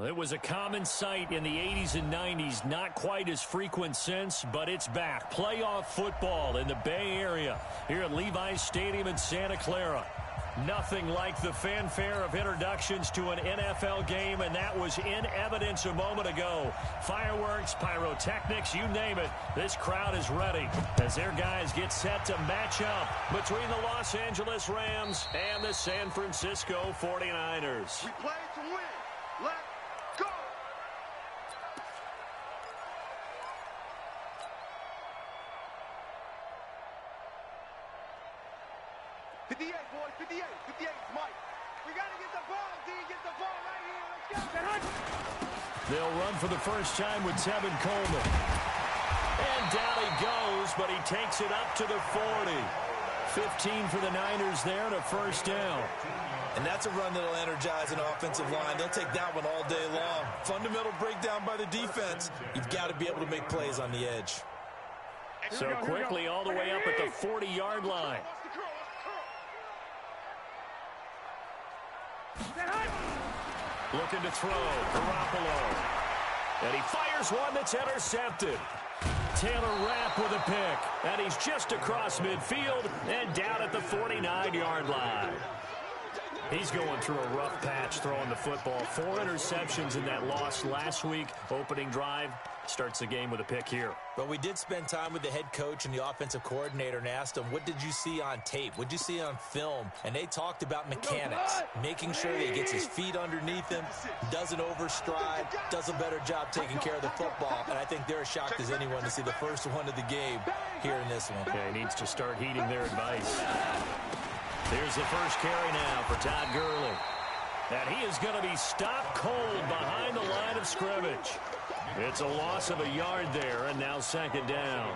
It was a common sight in the 80s and 90s, not quite as frequent since, but it's back. Playoff football in the Bay Area here at Levi's Stadium in Santa Clara. Nothing like the fanfare of introductions to an NFL game, and that was in evidence a moment ago. Fireworks, pyrotechnics, you name it. This crowd is ready as their guys get set to match up between the Los Angeles Rams and the San Francisco 49ers. We play to win. Let's go! 58, boys, 58. 58 is Mike. We got to get the ball, D. Get the ball right here. Let's go. They'll run for the first time with Tevin Coleman. And down he goes, but he takes it up to the 40. 15 for the Niners there and a first down. And that's a run that'll energize an offensive line. They'll take that one all day long. Fundamental breakdown by the defense. You've got to be able to make plays on the edge. So quickly all the way up at the 40-yard line. Looking to throw, Garoppolo. And he fires one that's intercepted. Taylor Rapp with a pick. And he's just across midfield and down at the 49-yard line. He's going through a rough patch throwing the football. 4 interceptions in that loss last week. Opening drive starts the game with a pick here. But we did spend time with the head coach and the offensive coordinator and asked them, what did you see on tape? What did you see on film? And they talked about mechanics, making sure that he gets his feet underneath him, doesn't overstride, does a better job taking care of the football. And I think they're as shocked as anyone to see the first one of the game here in this one. Yeah, he needs to start heeding their advice. Here's the first carry now for Todd Gurley. And he is going to be stopped cold behind the line of scrimmage. It's a loss of a yard there, and now second down.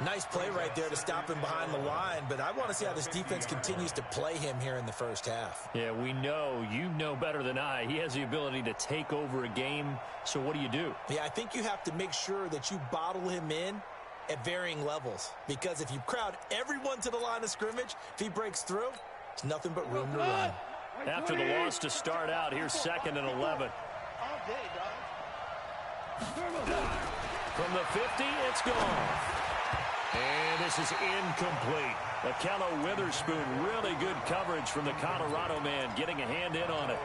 Nice play right there to stop him behind the line, but I want to see how this defense continues to play him here in the first half. Yeah, we know, you know better than I, he has the ability to take over a game, so what do you do? Yeah, I think you have to make sure that you bottle him in at varying levels, because if you crowd everyone to the line of scrimmage, if he breaks through, it's nothing but room to run. After the loss to start out, here's 2nd and 11. From the 50, it's gone. And this is incomplete. Akello Witherspoon, really good coverage from the Colorado man, getting a hand in on it.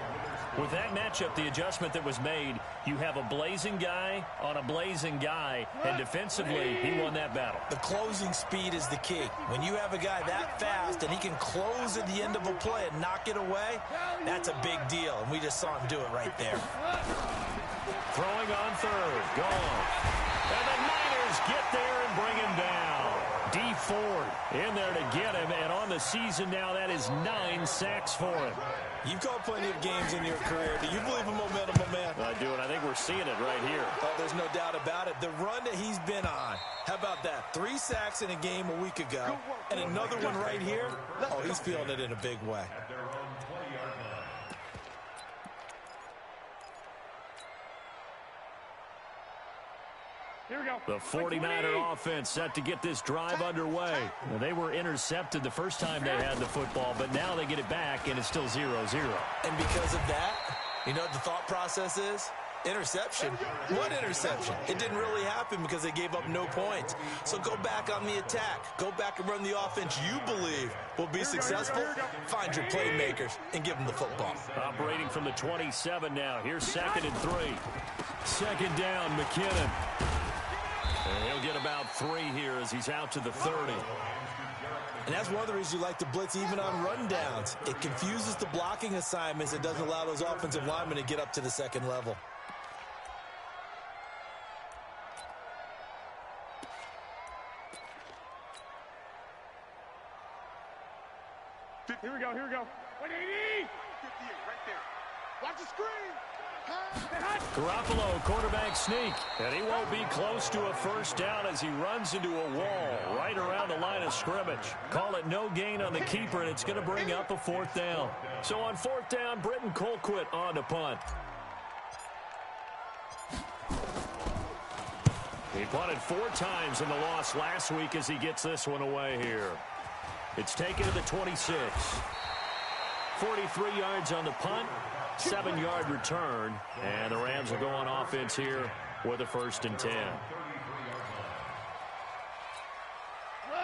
With that matchup, the adjustment that was made, you have a blazing guy on a blazing guy, and defensively, he won that battle. The closing speed is the key. When you have a guy that fast and he can close at the end of a play and knock it away, that's a big deal, and we just saw him do it right there. Throwing on third, gone. And the Niners get there and bring him down. Dee Ford in there to get him, and on the season now, that is 9 sacks for him. You've called plenty of games in your career. Do you believe in momentum, my man? I do, and I think we're seeing it right here. Oh, there's no doubt about it. The run that he's been on, how about that? 3 sacks in a game a week ago, and another one right here. Oh, he's feeling it in a big way. The 49er offense set to get this drive underway. Well, they were intercepted the first time they had the football, but now they get it back, and it's still 0-0. And because of that, you know what the thought process is? Interception. What interception? It didn't really happen because they gave up no points. So go back on the attack. Go back and run the offense you believe will be successful. Find your playmakers and give them the football. Operating from the 27 now. Here's 2nd and 3. Second down, McKinnon. And he'll get about 3 here as he's out to the 30. And that's one of the reasons you like to blitz even on rundowns. It confuses the blocking assignments. It doesn't allow those offensive linemen to get up to the second level. Here we go. 180. 58 right there. Watch the screen. Garoppolo, quarterback sneak, and he won't be close to a first down as he runs into a wall right around the line of scrimmage. Call it no gain on the keeper, and it's going to bring up a 4th down. So on 4th down, Britton Colquitt on to punt. He punted 4 times in the loss last week as he gets this one away here. It's taken to the 26. 43 yards on the punt. 7-yard return, and the Rams will go on offense here with a 1st and 10.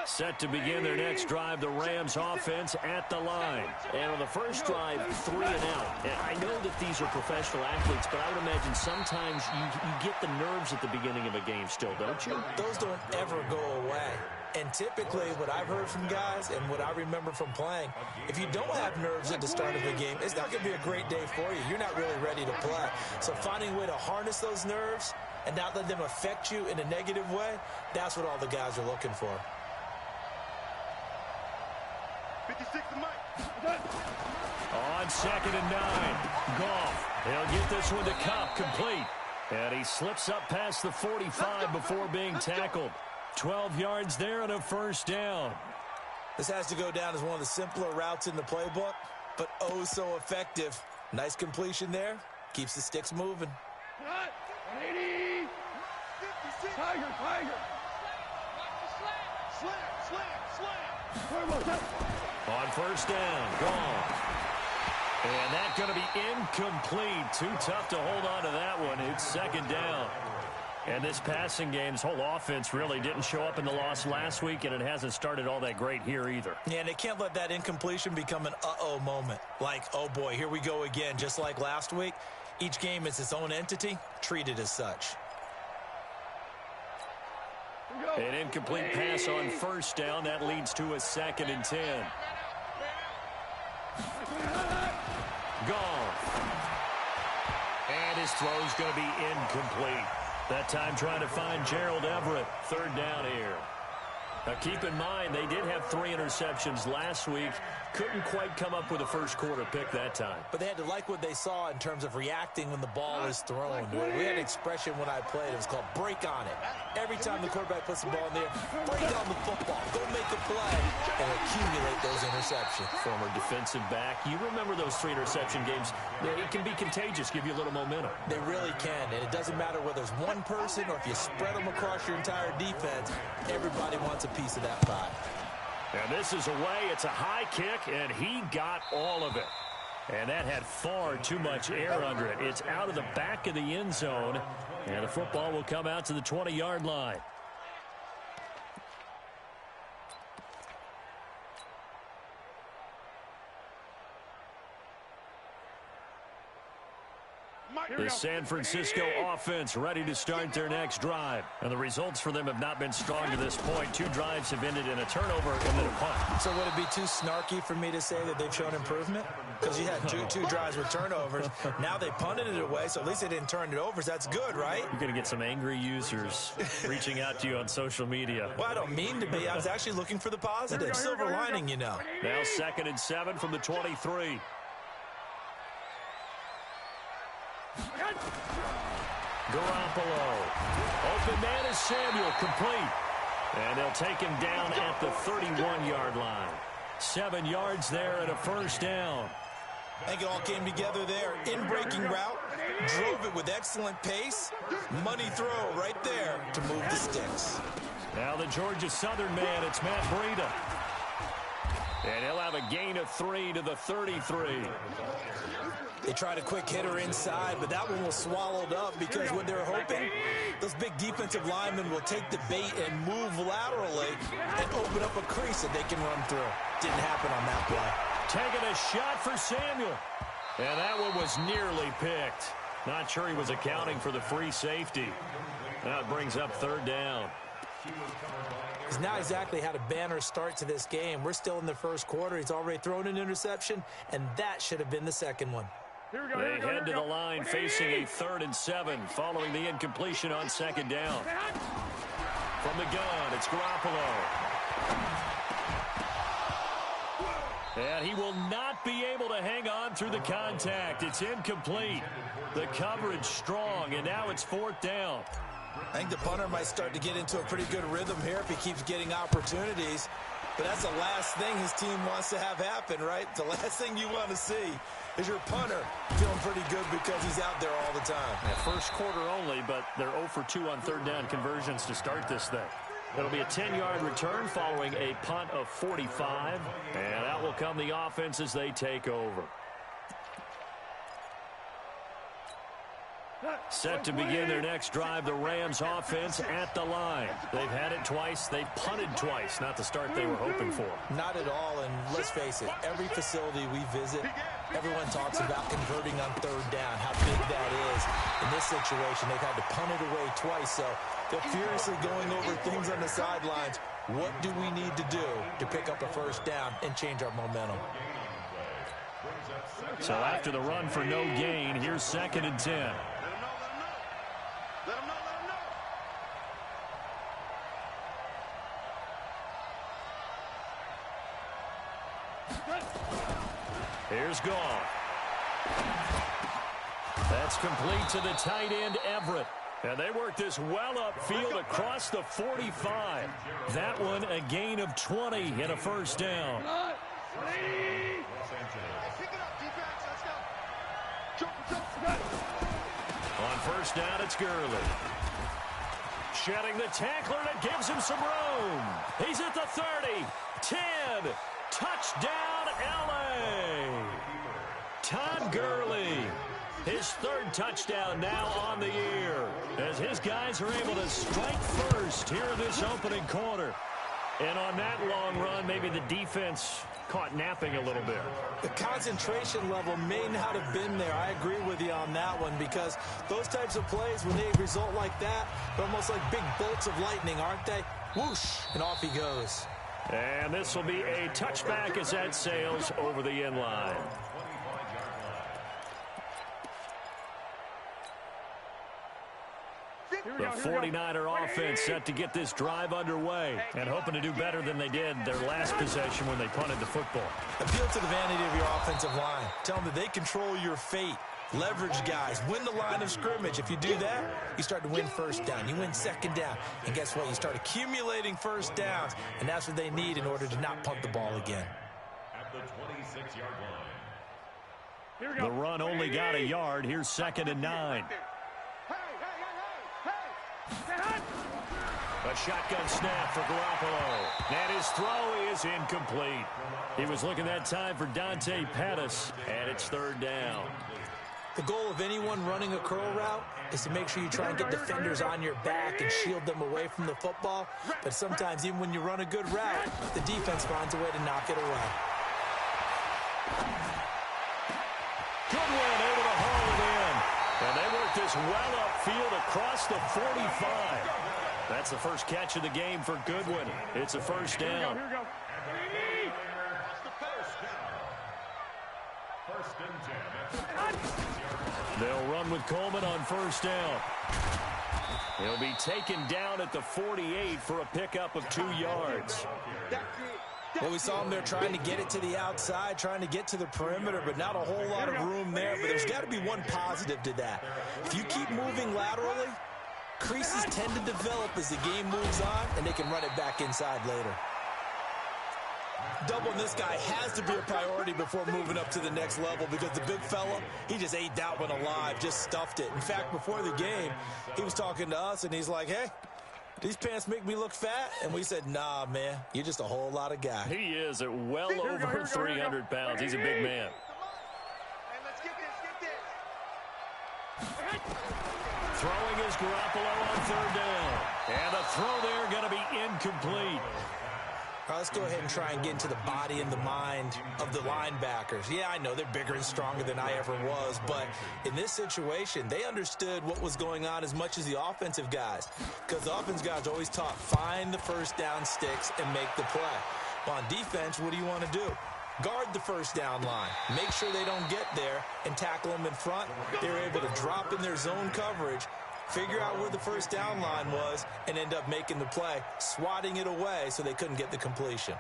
Set to begin their next drive, the Rams offense at the line. And on the first drive, 3 and out. And I know that these are professional athletes, but I would imagine sometimes you get the nerves at the beginning of a game still, don't you? Those don't ever go away. And typically, what I've heard from guys and what I remember from playing, if you don't have nerves at the start of a game, it's not going to be a great day for you. You're not really ready to play. So finding a way to harness those nerves and not let them affect you in a negative way, that's what all the guys are looking for. 56 to Mike. On 2nd and 9, Goff. He'll get this one to Kupp, complete. And he slips up past the 45 before being tackled. 12 yards there and a 1st down. This has to go down as one of the simpler routes in the playbook, but oh so effective. Nice completion there. Keeps the sticks moving. 80. 56. Tiger. Slam. On 1st down, Goff. And that's going to be incomplete. Too tough to hold on to that one. It's 2nd down. And this passing game's whole offense really didn't show up in the loss last week, and it hasn't started all that great here either. Yeah, and they can't let that incompletion become an uh-oh moment. Like, oh boy, here we go again, just like last week. Each game is its own entity, treated as such. An incomplete pass on 1st down. That leads to a 2nd and 10. Goff. And his throw's going to be incomplete. That time trying to find Gerald Everett. 3rd down here. Now keep in mind, they did have 3 interceptions last week. Couldn't quite come up with a first-quarter pick that time. But they had to like what they saw in terms of reacting when the ball is thrown. We had an expression when I played. It was called break on it. Every time the quarterback puts the ball in the air, break on the football. Go make a play and accumulate those interceptions. Former defensive back. You remember those 3 interception games. It can be contagious, give you a little momentum. They really can, and it doesn't matter whether it's one person or if you spread them across your entire defense. Everybody wants a piece of that pie. And this is away. It's a high kick, and he got all of it. And that had far too much air under it. It's out of the back of the end zone, and the football will come out to the 20-yard line. The San Francisco offense ready to start their next drive. And the results for them have not been strong to this point. 2 drives have ended in a turnover and then a punt. So would it be too snarky for me to say that they've shown improvement? Because you had two drives with turnovers. Now they punted it away, so at least they didn't turn it over. So that's good, right? You're going to get some angry users reaching out to you on social media. Well, I don't mean to be. I was actually looking for the positive. Silver lining, you know. Now 2nd and 7 from the 23. Garoppolo. Open man is Samuel, complete. And they'll take him down at the 31-yard line. 7 yards there and a 1st down. I think it all came together there. In-breaking route. Drove it with excellent pace. Money throw right there to move the sticks. Now the Georgia Southern man, it's Matt Breida. And he'll have a gain of 3 to the 33. They tried a quick hitter inside, but that one was swallowed up because what they're hoping, those big defensive linemen will take the bait and move laterally and open up a crease that they can run through. Didn't happen on that play. Taking a shot for Samuel. And that one was nearly picked. Not sure he was accounting for the free safety. That brings up 3rd down. He's not exactly had a banner start to this game. We're still in the 1st quarter. He's already thrown an interception, and that should have been the 2nd one. They head to the line facing a 3rd and 7 following the incompletion on 2nd down. From the gun, it's Garoppolo. And he will not be able to hang on through the contact. It's incomplete. The coverage strong, and now it's 4th down. I think the punter might start to get into a pretty good rhythm here if he keeps getting opportunities. But that's the last thing his team wants to have happen, right? The last thing you want to see is your punter feeling pretty good because he's out there all the time. Yeah, 1st quarter only, but they're 0 for 2 on 3rd down conversions to start this thing. It'll be a 10-yard return following a punt of 45. And out will come the offense as they take over. Set to begin their next drive, the Rams offense at the line. They've had it twice. They've punted twice. Not the start they were hoping for. Not at all, and let's face it, every facility we visit, everyone talks about converting on third down, how big that is. In this situation, they've had to punt it away twice, so they're furiously going over things on the sidelines. What do we need to do to pick up a first down and change our momentum? So after the run for no gain, here's 2nd and 10. Let him know. Here's Goff. That's complete to the tight end, Everett. And they work this well upfield across the 45. That one a gain of 20 and a first down. On first down, it's Gurley. Shedding the tackler, and it gives him some room. He's at the 30, 10, touchdown, L.A. Todd Gurley, his 3rd touchdown now on the year, as his guys are able to strike first here in this opening quarter. And on that long run, maybe the defense caught napping a little bit. The concentration level may not have been there. I agree with you on that one, because those types of plays, when they result like that, they're almost like big bolts of lightning, aren't they? Whoosh, and off he goes. And this will be a touchback as that sails over the end line. The 49er offense set to get this drive underway and hoping to do better than they did their last possession when they punted the football. Appeal to the vanity of your offensive line. Tell them that they control your fate. Leverage guys. Win the line of scrimmage. If you do that, you start to win first down. You win second down. And guess what? You start accumulating first downs. And that's what they need in order to not punt the ball again. At the 26-yard line. The run only got a yard. Here's 2nd and 9. A shotgun snap for Garoppolo. And his throw is incomplete. He was looking that time for Dante Pettis, and it's 3rd down. The goal of anyone running a curl route is to make sure you try and get defenders on your back and shield them away from the football. But sometimes, even when you run a good route, the defense finds a way to knock it away. Goodwin able to haul it in. And they work this well upfield across the 45. That's the first catch of the game for Goodwin. It's a first down. Here we go. First and 10. They'll run with Coleman on first down. He'll be taken down at the 48 for a pickup of 2 yards. Well, we saw him there trying to get it to the outside, trying to get to the perimeter, but not a whole lot of room there. But there's got to be one positive to that. If you keep moving laterally, creases tend to develop as the game moves on, and they can run it back inside later. Doubling this guy has to be a priority before moving up to the next level, because the big fella, he just ate that one alive, just stuffed it. In fact, before the game, he was talking to us, and he's like, hey, these pants make me look fat? And we said, nah, man, you're just a whole lot of guy. He is at well over 300 pounds. He's a big man. Hey, let's get this. Throwing is Garoppolo on 3rd down. And the throw there going to be incomplete. All right, let's go ahead and try and get into the body and the mind of the linebackers. Yeah, I know they're bigger and stronger than I ever was, but in this situation, they understood what was going on as much as the offensive guys, because the offensive guys always taught, find the first down sticks and make the play. Well, on defense, what do you want to do? Guard the first down line. Make sure they don't get there and tackle them in front. They were able to drop in their zone coverage, figure out where the first down line was, and end up making the play, swatting it away so they couldn't get the completion.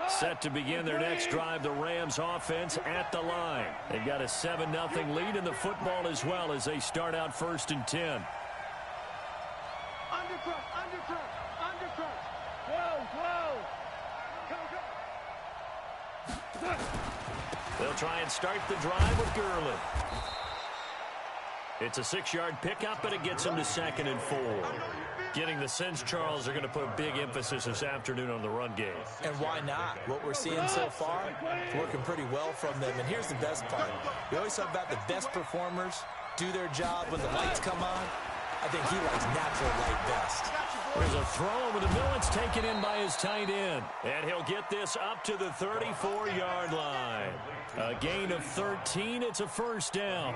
Set to begin their next drive, the Rams offense at the line. They've got a 7-0 lead in the football as well as they start out 1st and 10. Undercut. Whoa. Go. They'll try and start the drive with Gurley. It's a 6-yard pickup, but it gets them to 2nd and 4. Getting the sense, Charles, are going to put big emphasis this afternoon on the run game. And why not? What we're seeing so far is working pretty well from them. And here's the best part. We always talk about the best performers do their job when the lights come on. I think he likes natural light best. There's a throw over the middle. It's taken in by his tight end. And he'll get this up to the 34-yard line. A gain of 13. It's a first down.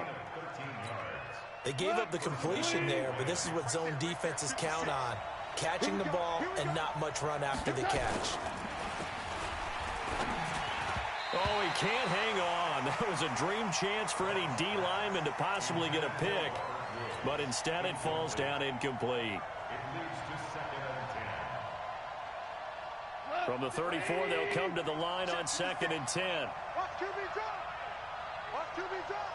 They gave up the completion there, but this is what zone defenses count on. Catching the ball and not much run after the catch. Oh, he can't hang on. That was a dream chance for any D lineman to possibly get a pick. But instead it falls down incomplete. From the 34, they'll come to the line on 2nd and 10. Watch QB drop. Watch QB drop.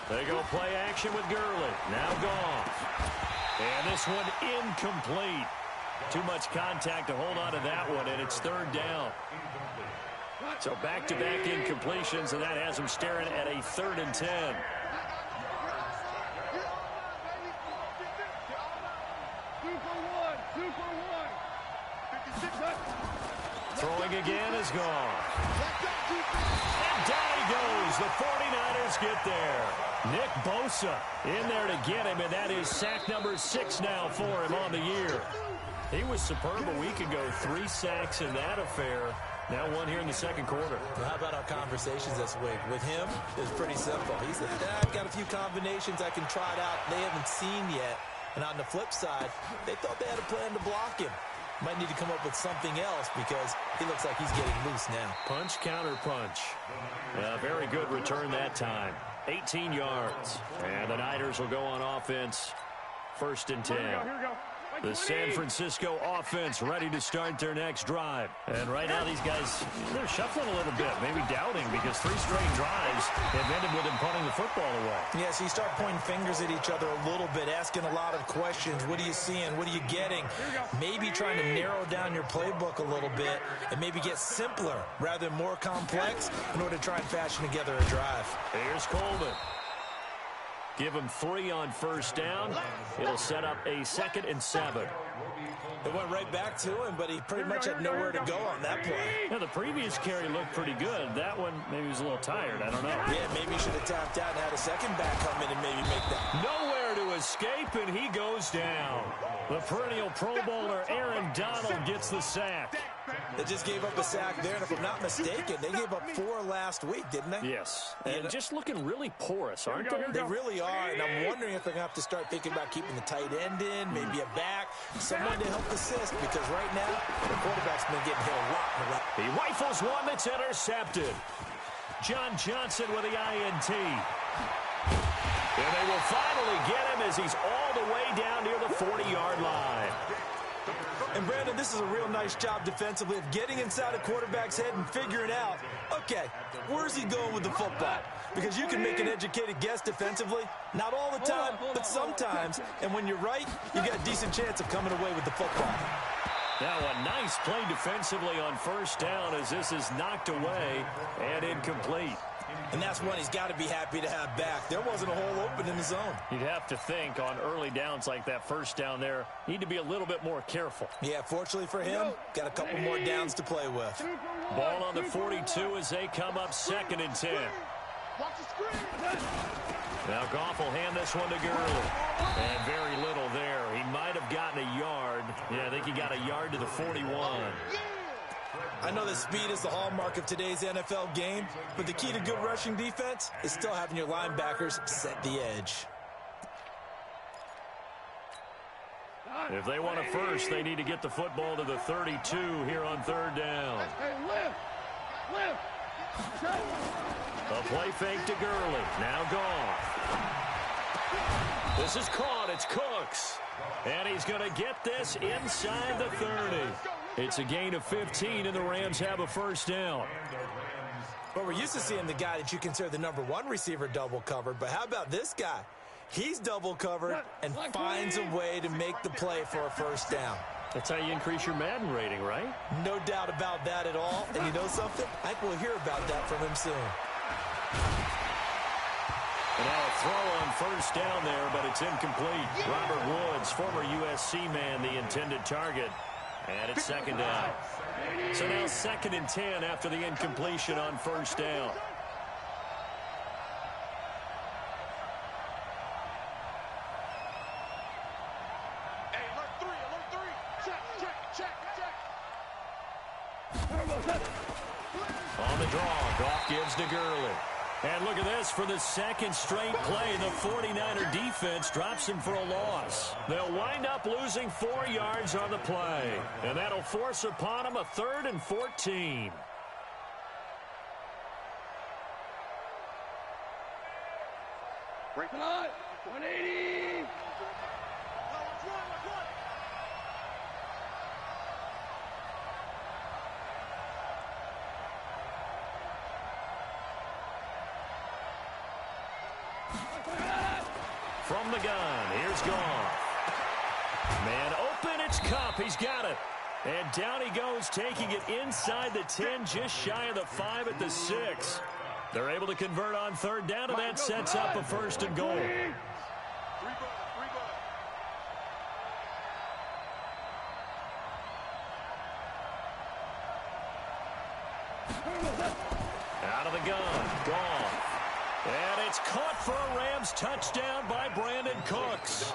They go play action with Gurley. Now Goff. And this one incomplete. Too much contact to hold on to that one, and it's 3rd down. So back-to-back incompletions, and that has them staring at a 3rd and 10. Throwing again is gone. And down he goes. The 49ers get there. Nick Bosa in there to get him, and that is sack number 6 now for him on the year. He was superb a week ago. 3 sacks in that affair. Now 1 here in the 2nd quarter. Well, how about our conversations this week? With him, it's pretty simple. He said, I've got a few combinations I can try it out they haven't seen yet. And on the flip side, they thought they had a plan to block him. Might need to come up with something else because he looks like he's getting loose now. Punch, counter punch. Very good return that time. 18 yards. And the Niners will go on offense. 1st and 10. Here we go. The San Francisco offense ready to start their next drive. And right now these guys, they're shuffling a little bit, maybe doubting because 3 straight drives have ended with them punting the football away. Yeah, so you start pointing fingers at each other a little bit, asking a lot of questions. What are you seeing? What are you getting? Maybe trying to narrow down your playbook a little bit and maybe get simpler rather than more complex in order to try and fashion together a drive. Here's Coleman. Give him 3 on 1st down. It'll set up a 2nd and 7. It went right back to him, but he pretty much had nowhere to go on that play. Yeah, the previous carry looked pretty good. That one, maybe he was a little tired. I don't know. Yeah, maybe he should have tapped out and had a second back come in and maybe make that. Nowhere to escape, and he goes down. The perennial Pro Bowler Aaron Donald gets the sack. They just gave up a sack there, and if I'm not mistaken, they gave up 4 last week, didn't they? Yes, and just looking really porous, aren't they? They really are, and I'm wondering if they're going to have to start thinking about keeping the tight end in, maybe a back, someone to help assist, because right now, the quarterback's been getting hit a lot. He rifles one that's intercepted. John Johnson with the INT. And they will finally get him as he's all the way down near the 40-yard line. And, Brandon, this is a real nice job defensively of getting inside a quarterback's head and figuring out, okay, where's he going with the football? Because you can make an educated guess defensively. Not all the time, but sometimes. And when you're right, you got a decent chance of coming away with the football. Now a nice play defensively on 1st down as this is knocked away and incomplete. And that's one he's got to be happy to have back. There wasn't a hole open in the zone. You'd have to think on early downs like that 1st down there, need to be a little bit more careful. Yeah, fortunately for him, got a couple more downs to play with. Ball on the 42 as they come up 2nd and 10. Now Goff will hand this one to Gurley. And very little there. He might have gotten a yard. Yeah, I think he got a yard to the 41. I know that speed is the hallmark of today's NFL game, but the key to good rushing defense is still having your linebackers set the edge. If they want a first, they need to get the football to the 32 here on 3rd down. A play fake to Gurley. Now Goff. This is caught. It's Cooks. And he's going to get this inside the 30. It's a gain of 15, and the Rams have a 1st down. But we're used to seeing the guy that you consider the #1 receiver double covered. But how about this guy? He's double covered and finds a way to make the play for a 1st down. That's how you increase your Madden rating, right? No doubt about that at all. And you know something? I think we'll hear about that from him soon. And now a throw on 1st down there, but it's incomplete. Robert Woods, former USC man, the intended target. And it's 2nd down. So now 2nd and 10 after the incompletion on 1st down. On the draw, Goff gives to Gurley. And look at this, for the second straight play, the 49er defense drops him for a loss. They'll wind up losing 4 yards on the play, and that'll force upon them a 3rd and 14. Break it up. 180. From the gun, here's Goff. Man open, it's Kupp. He's got it. And down he goes, taking it inside the 10, just shy of the 5 at the 6. They're able to convert on 3rd down, and that sets up a 1st and goal. Out of the gun, Goff. And it's caught for a Rams touchdown by Brandon Cooks.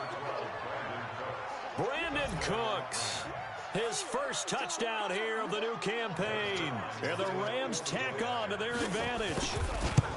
Brandon Cooks, his first touchdown here of the new campaign. And the Rams tack on to their advantage.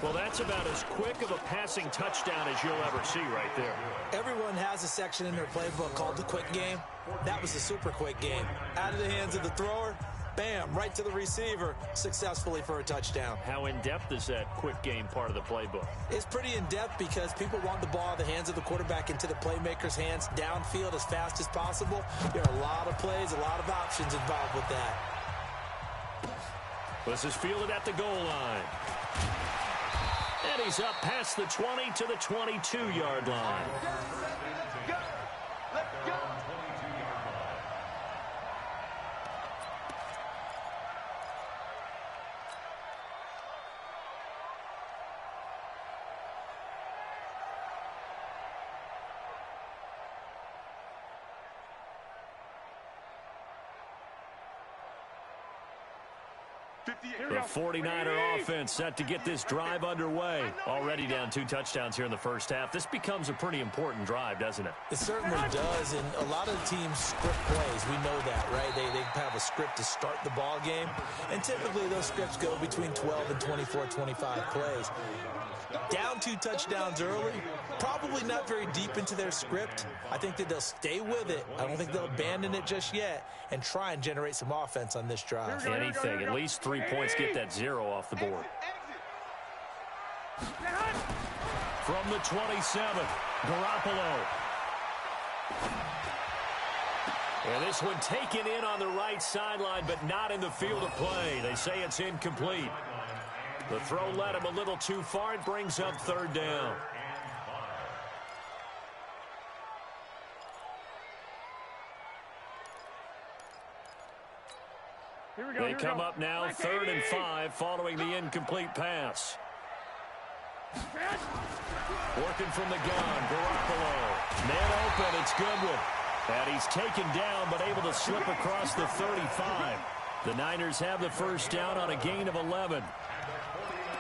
Well, that's about as quick of a passing touchdown as you'll ever see right there. Everyone has a section in their playbook called the quick game. That was the super quick game. Out of the hands of the thrower, bam, right to the receiver, successfully for a touchdown. How in-depth is that quick game part of the playbook? It's pretty in-depth because people want the ball in the hands of the quarterback into the playmaker's hands downfield as fast as possible. There are a lot of plays, a lot of options involved with that. This is fielded at the goal line. And he's up past the 20 to the 22-yard line. Go. Let's go. The 49er offense set to get this drive underway. Already down 2 touchdowns here in the first half. This becomes a pretty important drive, doesn't it? It certainly does, and a lot of the teams script plays. We know that, right? They have a script to start the ball game, and typically those scripts go between 12 and 24, 25 plays. Down 2 touchdowns early, probably not very deep into their script. I think that they'll stay with it. I don't think they'll abandon it just yet and try and generate some offense on this drive. Anything, at least 3 points, get that 0 off the board. From the 27, Garoppolo. And this one taken in on the right sideline, but not in the field of play. They say it's incomplete. The throw led him a little too far. It brings up 3rd down. They come up now 3rd and 5 following the incomplete pass. Working from the gun, Garoppolo. Man open, it's Goodwin. And he's taken down but able to slip across the 35. The Niners have the 1st down on a gain of 11.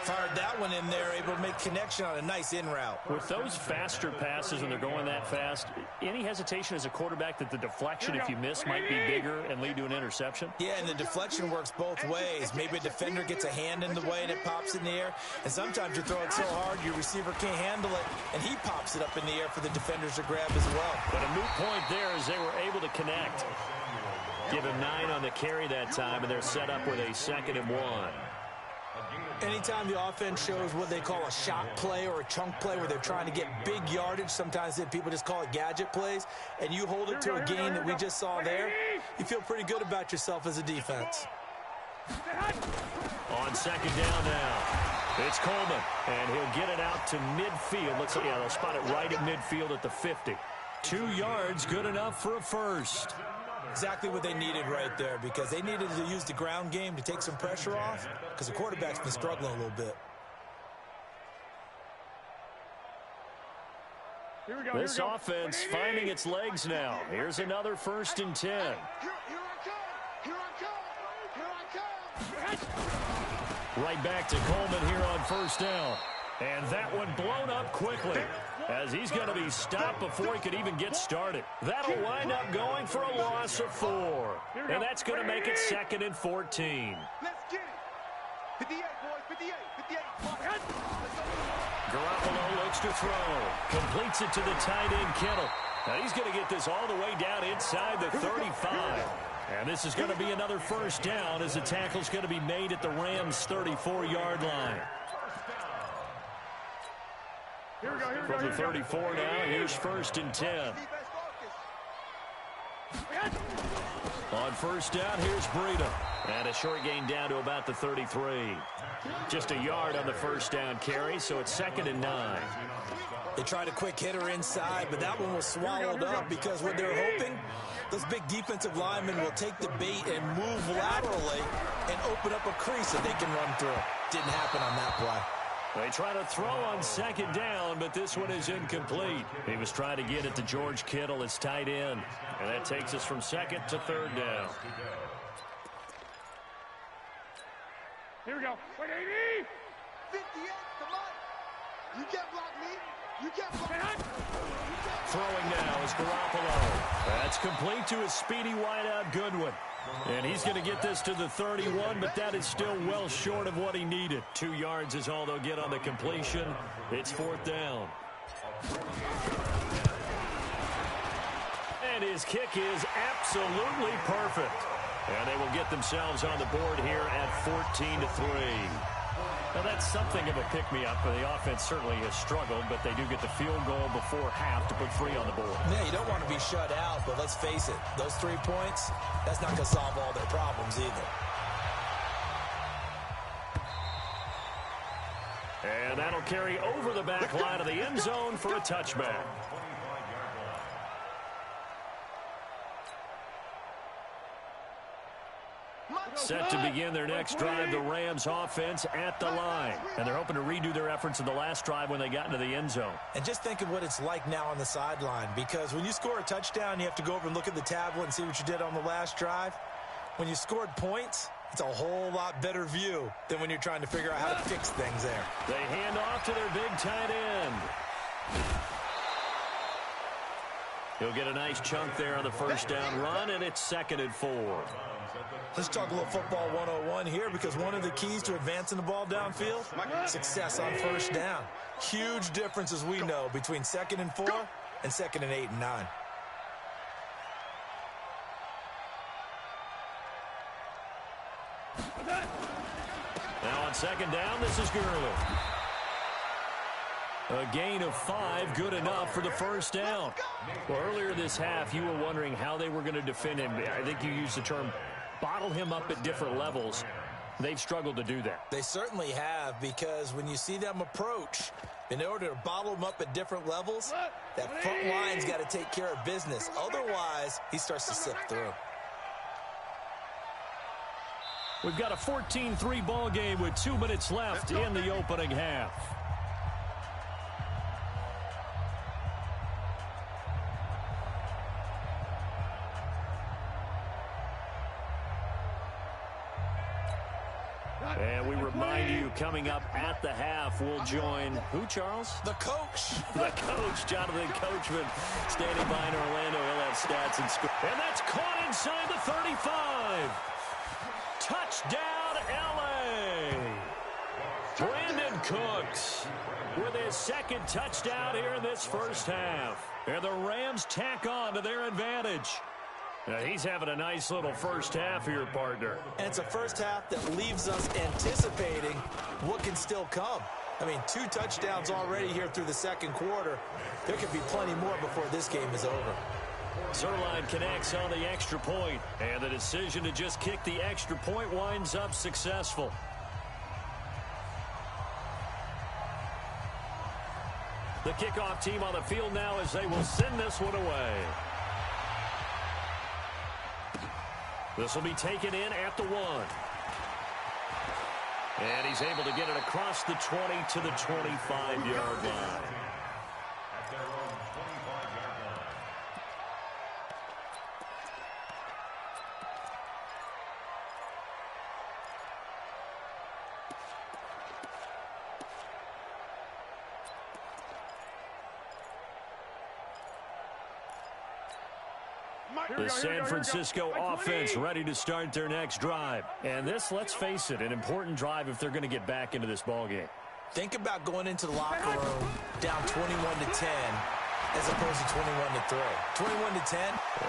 Fired that one in there, able to make connection on a nice in route. With those faster passes when they're going that fast, any hesitation as a quarterback that the deflection, if you miss, might be bigger and lead to an interception? Yeah, and the deflection works both ways. Maybe a defender gets a hand in the way and it pops in the air, and sometimes you're throwing so hard your receiver can't handle it, and he pops it up in the air for the defenders to grab as well. But a moot point there as they were able to connect. Give him 9 on the carry that time, and they're set up with a 2nd and 1. Anytime the offense shows what they call a shot play or a chunk play where they're trying to get big yardage, sometimes people just call it gadget plays, and you hold it to a gain that we just saw there, you feel pretty good about yourself as a defense. On 2nd down now, it's Coleman, and he'll get it out to midfield. Looks like, they'll spot it right at midfield at the 50. 2 yards, good enough for a 1st. Exactly what they needed right there, because they needed to use the ground game to take some pressure off, because the quarterback's been struggling a little bit. This offense finding its legs now. Here's another 1st and 10. Here I come. Right back to Coleman here on 1st down. And that one blown up quickly. as he's going to be stopped before he could even get started. That'll wind up going for a loss of 4. And that's going to make it 2nd and 14. Let's get it. 58, boys. 58. 58. Garoppolo looks to throw. Completes it to the tight end, Kittle. Now he's going to get this all the way down inside the 35. And this is going to be another first down as the tackle's going to be made at the Rams' 34-yard line. From the 34 now, here's 1st and 10. On first down, here's Breida. And a short gain down to about the 33. Just a yard on the first down carry, so it's 2nd and 9. They tried a quick hitter inside, but that one was swallowed up because what they're hoping, those big defensive linemen will take the bait and move laterally and open up a crease that they can run through. Didn't happen on that play. They try to throw on 2nd down, but this one is incomplete. He was trying to get it to George Kittle, his tight end. And that takes us from 2nd to 3rd down. Here we go. 58, come on. You can't block me. You can't block me. Throwing now is Garoppolo. That's complete to his speedy wideout Goodwin. And he's going to get this to the 31, but that is still well short of what he needed. 2 yards is all they'll get on the completion. It's 4th down. And his kick is absolutely perfect. And they will get themselves on the board here at 14-3. Now, that's something of a pick-me-up. The offense certainly has struggled, but they do get the field goal before half to put 3 on the board. Yeah, you don't want to be shut out, but let's face it, those 3 points, that's not going to solve all their problems either. And that'll carry over the back line of the end zone for a touchback. Set to begin their next drive, the Rams offense at the line. And they're hoping to redo their efforts in the last drive when they got into the end zone. And just think of what it's like now on the sideline, because when you score a touchdown, you have to go over and look at the tablet and see what you did on the last drive. When you scored points, it's a whole lot better view than when you're trying to figure out how to fix things there. They hand off to their big tight end. He'll get a nice chunk there on the first down run, and it's 2nd and 4. Let's talk a little football 101 here, because one of the keys to advancing the ball downfield, success on first down. Huge difference, as we know, between 2nd and 4 and 2nd and 8 and 9. Now on 2nd down, this is Gurley. A gain of 5, good enough for the first down. Well, earlier this half, you were wondering how they were going to defend him. I think you used the term bottle him up at different levels. They've struggled to do that. They certainly have, because when you see them approach, in order to bottle them up at different levels, that front line's got to take care of business. Otherwise, he starts to slip through. We've got a 14-3 ball game with 2 minutes left in the opening half. And we remind you, coming up at the half, we'll join who, Charles? The coach. The coach, Jonathan Coachman, standing by in Orlando. He'll have stats and score. And that's caught inside the 35. Touchdown, L.A. Brandon Cooks with his 2nd touchdown here in this first half. And the Rams tack on to their advantage. Now, he's having a nice little first half here, partner. And it's a first half that leaves us anticipating what can still come. I mean, 2 touchdowns already here through the 2nd quarter. There could be plenty more before this game is over. Zuerlein connects on the extra point, and the decision to just kick the extra point winds up successful. The kickoff team on the field now as they will send this one away. This will be taken in at the 1. And he's able to get it across the 20 to the 25-yard line. At their own 25-yard line. The San Francisco offense ready to start their next drive. And this, let's face it, an important drive if they're going to get back into this ballgame. Think about going into the locker room down 21-10 as opposed to 21-3. 21-10.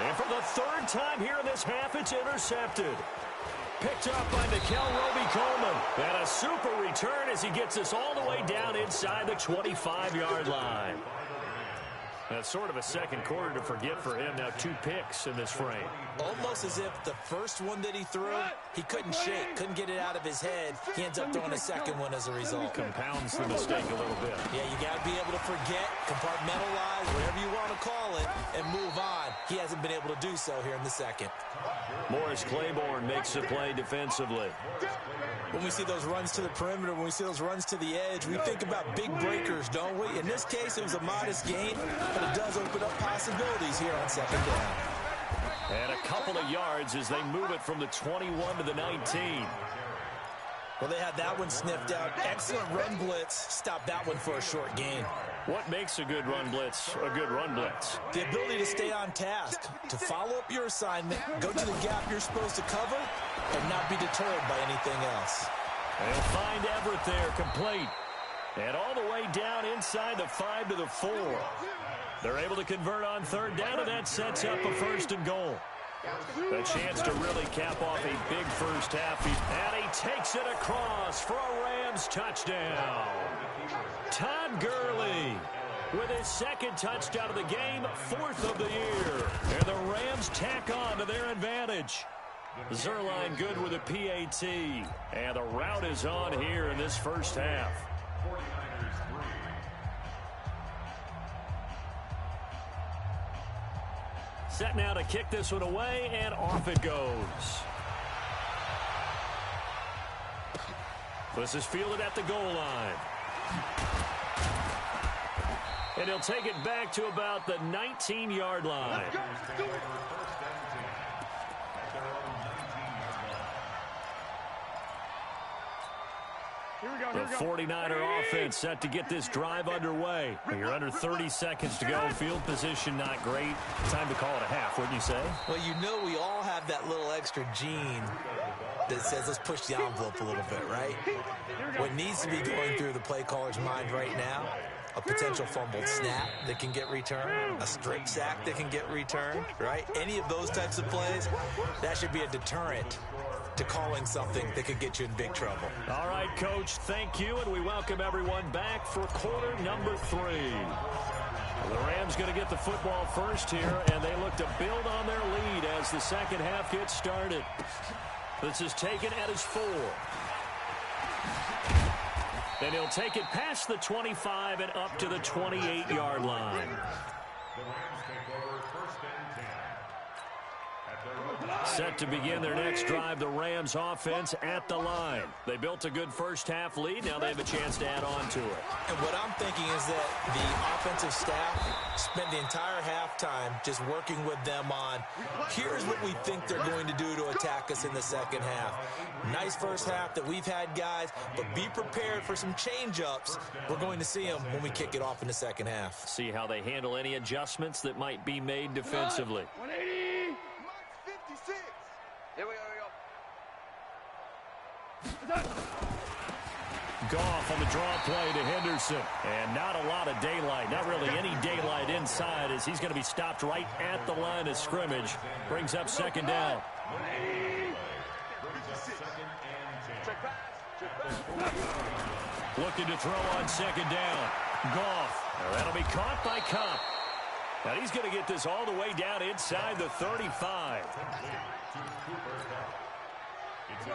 And for the third time here in this half, it's intercepted. Picked up by Nickell Robey-Coleman. And a super return as he gets us all the way down inside the 25-yard line. That's sort of a second quarter to forget for him. Now 2 picks in this frame. Almost as if the first one that he threw, he couldn't shake, couldn't get it out of his head. He ends up throwing a second one as a result. Compounds the mistake a little bit. Yeah, you got to be able to forget, compartmentalize, whatever you want to call it, and move on. He hasn't been able to do so here in the second. Morris Claiborne makes the play defensively. When we see those runs to the perimeter, when we see those runs to the edge, we think about big breakers, don't we? In this case, it was a modest gain, but it does open up possibilities here on second down. And a couple of yards as they move it from the 21 to the 19. Well, they had that one sniffed out. Excellent run blitz. Stop that one for a short gain. What makes a good run blitz a good run blitz? The ability to stay on task, to follow up your assignment, go to the gap you're supposed to cover, and not be deterred by anything else. They'll find Everett there, complete. And all the way down inside the 5 to the 4. They're able to convert on third down, and that sets up a first and goal. A chance to really cap off a big first half. And he takes it across for a Rams touchdown. Todd Gurley with his second touchdown of the game, 4th of the year. And the Rams tack on to their advantage. Zuerlein good with a PAT. And the route is on here in this first half. Set now to kick this one away, and off it goes. This is fielded at the goal line. And he'll take it back to about the 19-yard line. The 49er offense set to get this drive underway. You're under 30 seconds to go. Field position not great. Time to call it a half, wouldn't you say? Well, you know we all have that little extra gene that says let's push the envelope a little bit, right? What needs to be going through the play caller's mind right now, a potential fumbled snap that can get returned, a strip sack that can get returned, right? Any of those types of plays, that should be a deterrent to calling something that could get you in big trouble. All right, Coach, thank you, and we welcome everyone back for quarter number 3. The Rams going to get the football first here, and they look to build on their lead as the second half gets started. This is taken at his 4. And he'll take it past the 25 and up to the 28-yard line. The Rams take over first and 10. Set to begin their next drive, the Rams offense at the line. They built a good first half lead. Now they have a chance to add on to it. And what I'm thinking is that the offensive staff spent the entire halftime just working with them on, here's what we think they're going to do to attack us in the second half. Nice first half that we've had, guys, but be prepared for some change-ups. We're going to see them when we kick it off in the second half. See how they handle any adjustments that might be made defensively. 180. 56. Here we go. Goff on the draw play to Henderson. And not a lot of daylight. Not really any daylight inside as he's going to be stopped right at the line of scrimmage. Brings up second down. Looking to throw on second down. Goff. Now that'll be caught by Kupp. Now he's going to get this all the way down inside the 35.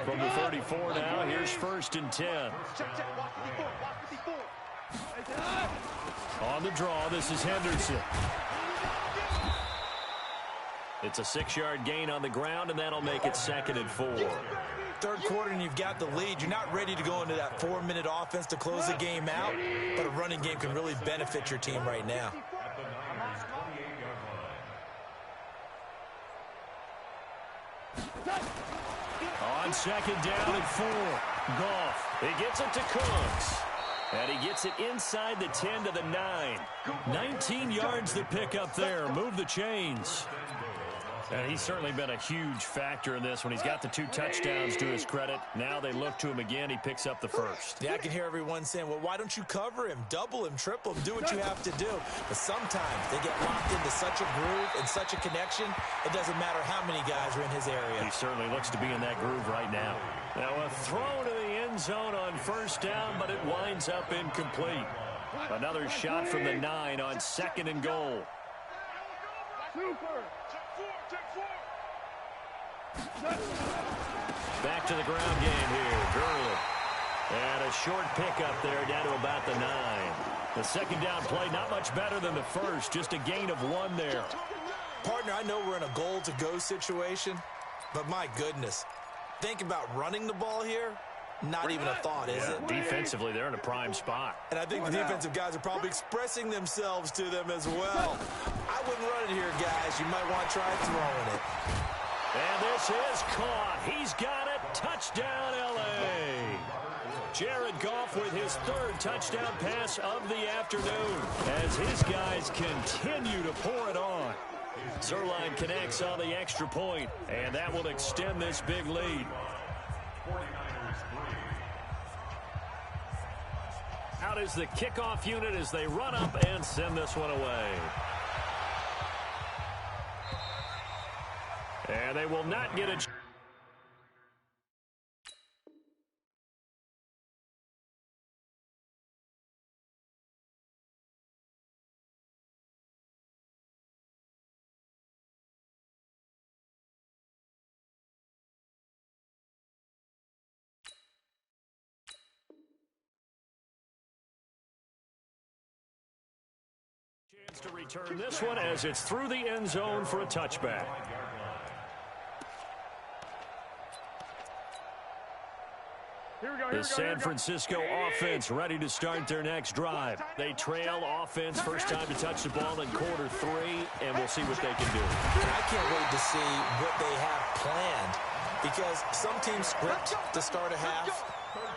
From the 34 now, here's first and 10. On the draw, this is Henderson. It's a 6-yard gain on the ground, and that'll make it second and 4. Third quarter and you've got the lead. You're not ready to go into that 4-minute offense to close the game out, but a running game can really benefit your team right now. On second down and 4. Goff. He gets it to Cooks. And he gets it inside the 10 to the 9. 19 yards to pick up there. Move the chains. And he's certainly been a huge factor in this when he's got the 2 touchdowns to his credit. Now they look to him again. He picks up the first. Yeah, I can hear everyone saying, well, why don't you cover him? Double him, triple him, do what you have to do. But sometimes they get locked into such a groove and such a connection, it doesn't matter how many guys are in his area. He certainly looks to be in that groove right now. Now a throw to the end zone on first down, but it winds up incomplete. Another shot from the 9 on 2nd and goal. Back to the ground game here. Gurley. And a short pickup there down to about the 9. The second down play not much better than the first. Just a gain of 1 there. Partner, I know we're in a goal-to-go situation, but my goodness. Think about running the ball here. Not even a thought, is it? Defensively, they're in a prime spot. And I think the defensive guys are probably expressing themselves to them as well. I wouldn't run it here, guys. You might want to try throwing it. And this is caught. He's got it. Touchdown, L.A. Jared Goff with his 3rd touchdown pass of the afternoon as his guys continue to pour it on. Zuerlein connects on the extra point, and that will extend this big lead. Out is the kickoff unit as they run up and send this one away. And they will not get a... chance to return this one as it's through the end zone for a touchback. The San Francisco offense ready to start their next drive. They trail offense, first time to touch the ball in quarter 3, and we'll see what they can do. And I can't wait to see what they have planned, because some teams script to start a half.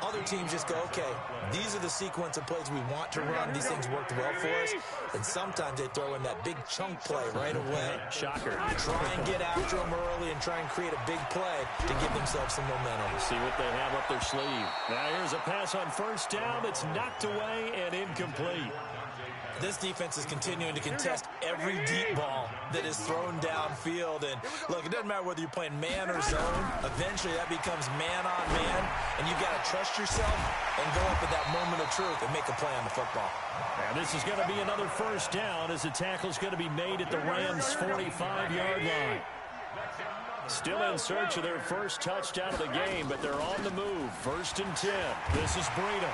Other teams just go, okay, these are the sequence of plays we want to run. These things worked well for us. And sometimes they throw in that big chunk play right away. Shocker. Try and get after them early and try and create a big play to give themselves some momentum. See what they have up their sleeve. Now here's a pass on first down that's knocked away and incomplete. This defense is continuing to contest every deep ball that is thrown downfield. And, look, it doesn't matter whether you're playing man or zone. Eventually, that becomes man-on-man, and you've got to trust yourself and go up at that moment of truth and make a play on the football. And this is going to be another first down as the tackle's going to be made at the Rams' 45-yard line. Still in search of their first touchdown of the game, but they're on the move. 1st and 10. This is Breida.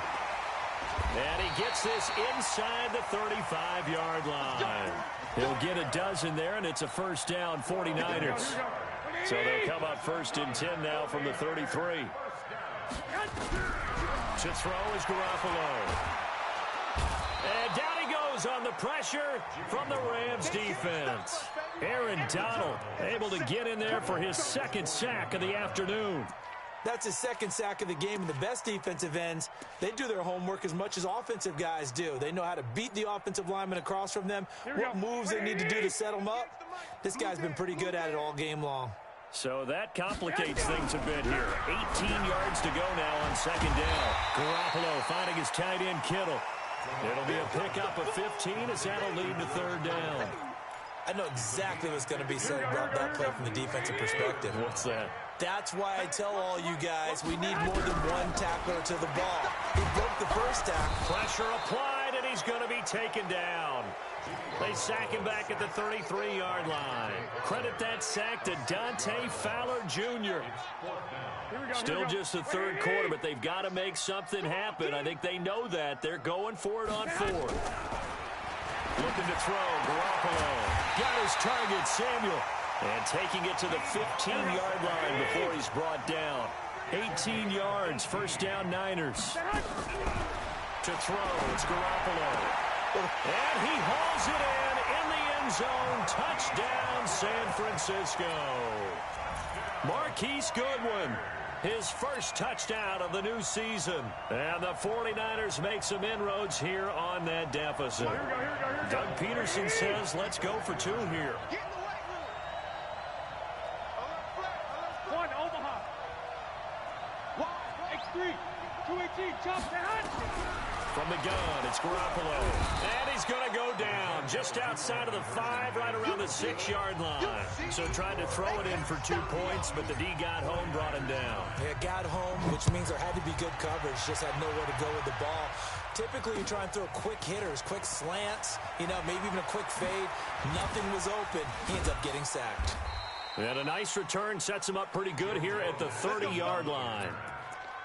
And he gets this inside the 35-yard line. He'll get a dozen there, and it's a first down, 49ers. So they'll come up 1st and 10 now from the 33. To throw is Garoppolo. And down he goes on the pressure from the Rams defense. Aaron Donald able to get in there for his 2nd sack of the afternoon. That's his 2nd sack of the game, and the best defensive ends, they do their homework as much as offensive guys do. They know how to beat the offensive lineman across from them, what moves they need to do to set them up. This guy's been pretty good at it all game long. So that complicates things a bit here. 18 yards to go now on 2nd down. Garoppolo finding his tight end Kittle. It'll be a pickup of 15 as that'll lead to 3rd down. I know exactly what's going to be said about that play from the defensive perspective. What's that? That's why I tell all you guys we need more than one tackler to the ball. He broke the first tackle. Pressure applied, and he's going to be taken down. They sack him back at the 33-yard line. Credit that sack to Dante Fowler Jr. Still just the 3rd quarter, but they've got to make something happen. I think they know that. They're going for it on 4th. Looking to throw, Garoppolo. Got his target, Samuel. And taking it to the 15-yard line before he's brought down. 18 yards, first down Niners. To throw, it's Garoppolo. And he hauls it in the end zone. Touchdown, San Francisco. Marquise Goodwin, his first touchdown of the new season. And the 49ers make some inroads here on that deficit. Doug Peterson says, let's go for 2 here. From the gun, it's Garoppolo. And he's going to go down just outside of the 5, right around the 6-yard line. So tried to throw it in for 2 points, but the D got home, brought him down. Yeah, got home, which means there had to be good coverage. Just had nowhere to go with the ball. Typically, you try and throw quick hitters, quick slants, maybe even a quick fade. Nothing was open. He ends up getting sacked. And a nice return sets him up pretty good here at the 30-yard line.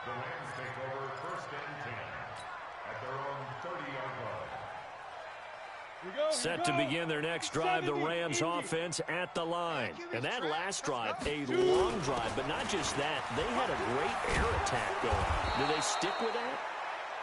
The Rams take over 1st and 10 at their own 30-yard line. Set to begin their next drive, the Rams offense at the line. And that last drive, a long drive, but not just that. They had a great air attack going. Do they stick with that?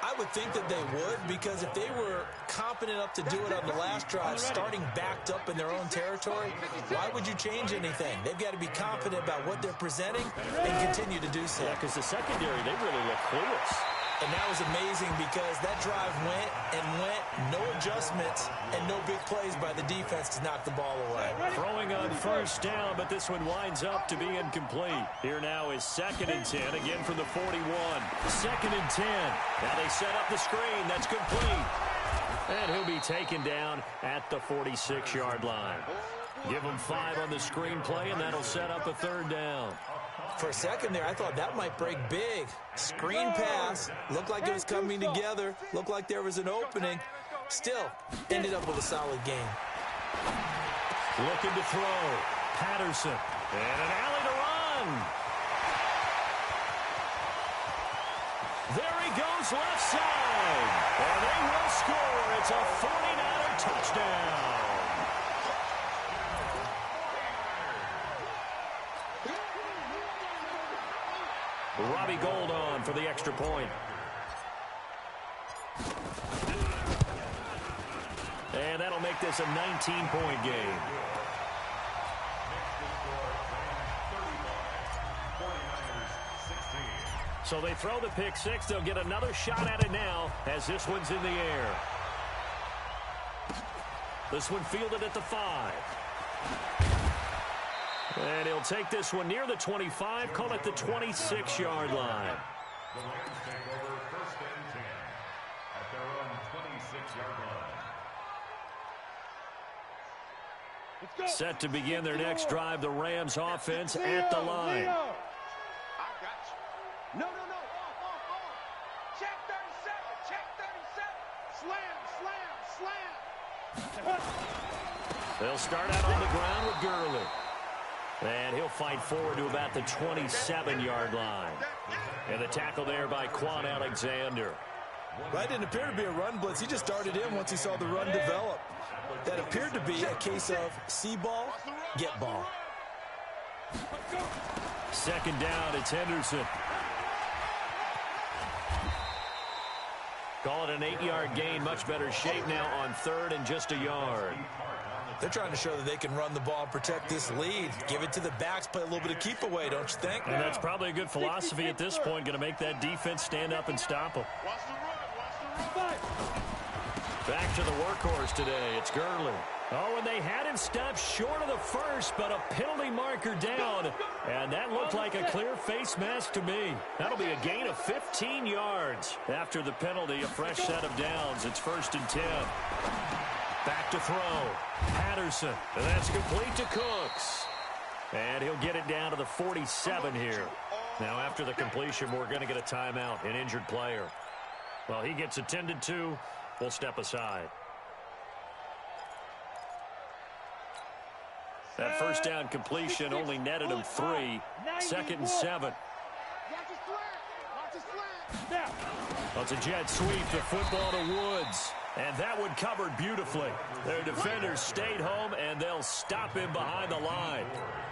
I would think that they would, because if they were competent enough to do it on the last drive, starting backed up in their own territory, why would you change anything? They've got to be confident about what they're presenting and continue to do so. Yeah, because the secondary, they really look clueless. And that was amazing because that drive went and went, no adjustments, and no big plays by the defense to knock the ball away. Throwing on 1st down, but this one winds up to be incomplete. Here now is 2nd and 10, again from the 41. 2nd and 10. Now they set up the screen. That's complete. And he'll be taken down at the 46-yard line. Give him 5 on the screen play, and that'll set up a 3rd down. For a second there, I thought that might break big. Screen pass. Looked like it was coming together. Looked like there was an opening. Still, ended up with a solid game. Looking to throw. Patterson. And an alley to run. There he goes left side. And they will score. It's a 49er touchdown. Robbie Gould on for the extra point. And that'll make this a 19-point game. So they throw the pick 6. They'll get another shot at it now as this one's in the air. This one fielded at the 5. And he'll take this one near the 25, call it the 26-yard line. The Rams take over 1st and 10 at their own 26-yard line. Set to begin their next drive, the Rams offense at the line. I got you. No. Off. Check 37. Slam. They'll start out on the ground with Gurley. And he'll fight forward to about the 27-yard line. And the tackle there by Quan Alexander. That didn't appear to be a run blitz. He just darted in once he saw the run develop. That appeared to be a case of see ball, get ball. 2nd down, it's Henderson. Call it an 8-yard gain. Much better shape now on 3rd and just a yard. They're trying to show that they can run the ball and protect this lead. Give it to the backs, play a little bit of keep away, don't you think? And that's probably a good philosophy at this point. Going to make that defense stand up and stop them. Back to the workhorse today. It's Gurley. Oh, and they had him stopped short of the 1st, but a penalty marker down. And that looked like a clear face mask to me. That'll be a gain of 15 yards. After the penalty, a fresh set of downs. It's 1st and 10. Back to throw. Patterson. And that's complete to Cooks. And he'll get it down to the 47 here. Now, after the completion, we're going to get a timeout, an injured player. Well, he gets attended to. We'll step aside. That 1st down completion only netted him 3. 2nd and 7. Well, it's a jet sweep, the football to Woods. And that one covered beautifully. Their defenders stayed home, and they'll stop him behind the line.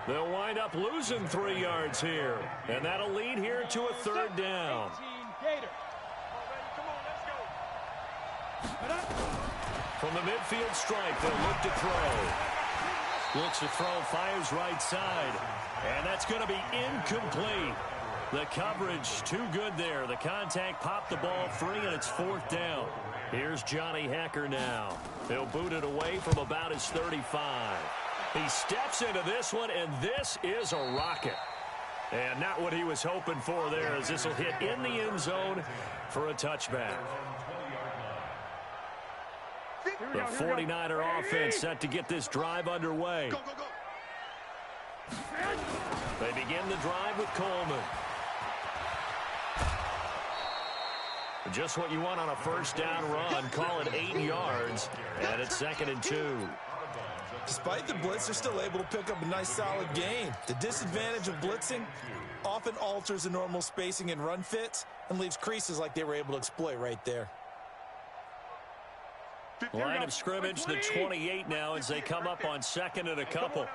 They'll wind up losing 3 yards here. And that'll lead here to a 3rd down. From the midfield stripe, they'll look to throw. Looks to throw, fires right side. And that's going to be incomplete. The coverage too good there. The contact popped the ball free, and it's 4th down. Here's Johnny Hekker now. He'll boot it away from about his 35. He steps into this one, and this is a rocket. And not what he was hoping for there, as this will hit in the end zone for a touchback. The 49er offense set to get this drive underway. They begin the drive with Coleman. Just what you want on a first down run. Call it 8 yards, and it's 2nd and 2. Despite the blitz, they're still able to pick up a nice solid gain. The disadvantage of blitzing often alters the normal spacing and run fits and leaves creases like they were able to exploit right there. Line of scrimmage, the 28 now, as they come up on 2nd and a couple.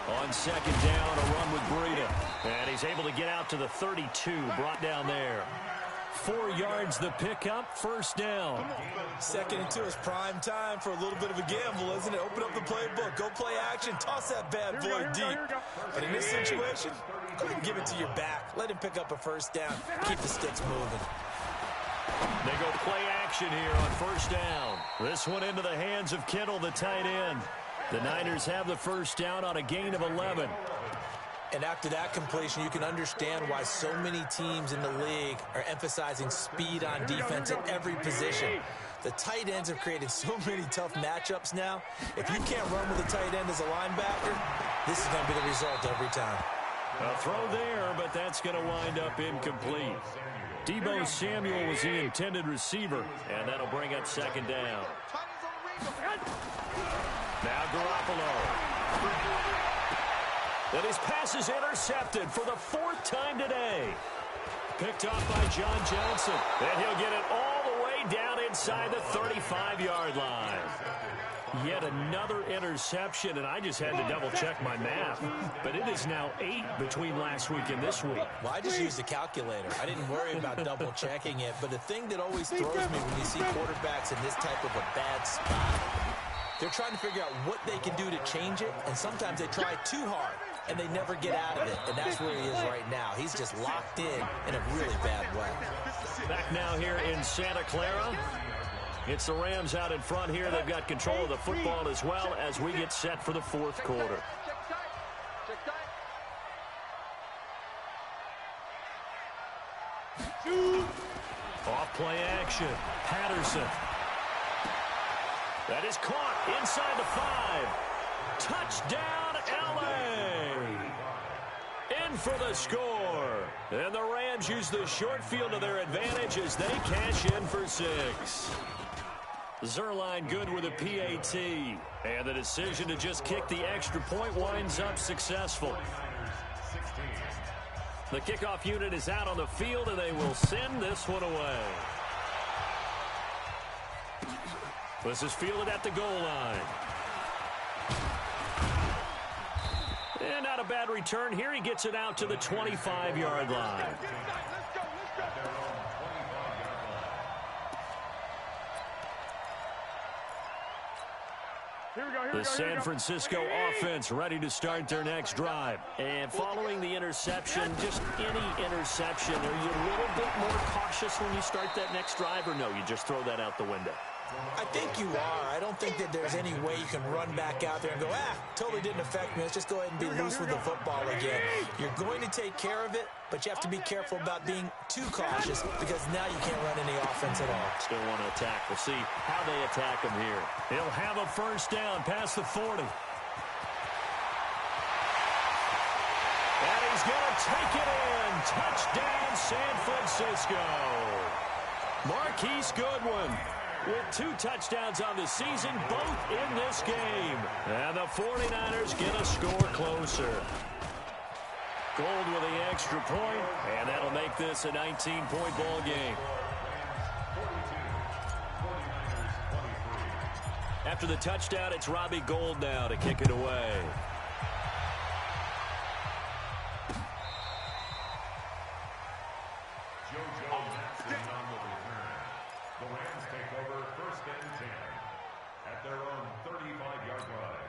On 2nd down, a run with Breida. And he's able to get out to the 32, brought down there. 4 yards the pickup, first down. 2nd and 2 is prime time for a little bit of a gamble, isn't it? Open up the playbook, go play action, toss that bad boy deep. But in this situation, go ahead and give it to your back. Let him pick up a first down. Keep the sticks moving. They go play action here on first down. This one into the hands of Kittle, the tight end. The Niners have the first down on a gain of 11. And after that completion, you can understand why so many teams in the league are emphasizing speed on defense at every position. The tight ends have created so many tough matchups now. If you can't run with a tight end as a linebacker, this is going to be the result every time. A throw there, but that's going to wind up incomplete. Deebo Samuel was the intended receiver, and that'll bring up 2nd down. Now Garoppolo. And his pass is intercepted for the 4th time today. Picked off by John Johnson. And he'll get it all the way down inside the 35-yard line. Yet another interception, and I just had to double-check my math. But it is now 8 between last week and this week. Well, I just used a calculator. I didn't worry about double-checking it. But the thing that always throws me when you see quarterbacks in this type of a bad spot, they're trying to figure out what they can do to change it, and sometimes they try too hard, and they never get out of it. And that's where he is right now. He's just locked in a really bad way. Back now here in Santa Clara. It's the Rams out in front here. They've got control of the football as well as we get set for the 4th quarter. Off play action. Patterson. That is caught inside the 5. Touchdown, L.A. In for the score. And the Rams use the short field to their advantage as they cash in for 6. Zuerlein good with a PAT. And the decision to just kick the extra point winds up successful. The kickoff unit is out on the field, and they will send this one away. This is fielded at the goal line. And not a bad return here. He gets it out to the 25-yard line. The San Francisco offense ready to start their next drive. And following the interception, just any interception, are you a little bit more cautious when you start that next drive, or no, you just throw that out the window? I think you are. I don't think that there's any way you can run back out there and go, totally didn't affect me. Let's just go ahead and be loose with the football again. You're going to take care of it, but you have to be careful about being too cautious because now you can't run any offense at all. Still want to attack. We'll see how they attack him here. He'll have a first down past the 40. And he's going to take it in. Touchdown, San Francisco. Marquise Goodwin with 2 touchdowns on the season, both in this game. And the 49ers get a score closer. Gold with the extra point, and that'll make this a 19-point ball game. After the touchdown, it's Robbie Gould now to kick it away. The Rams take over 1st and 10 at their own 35-yard line.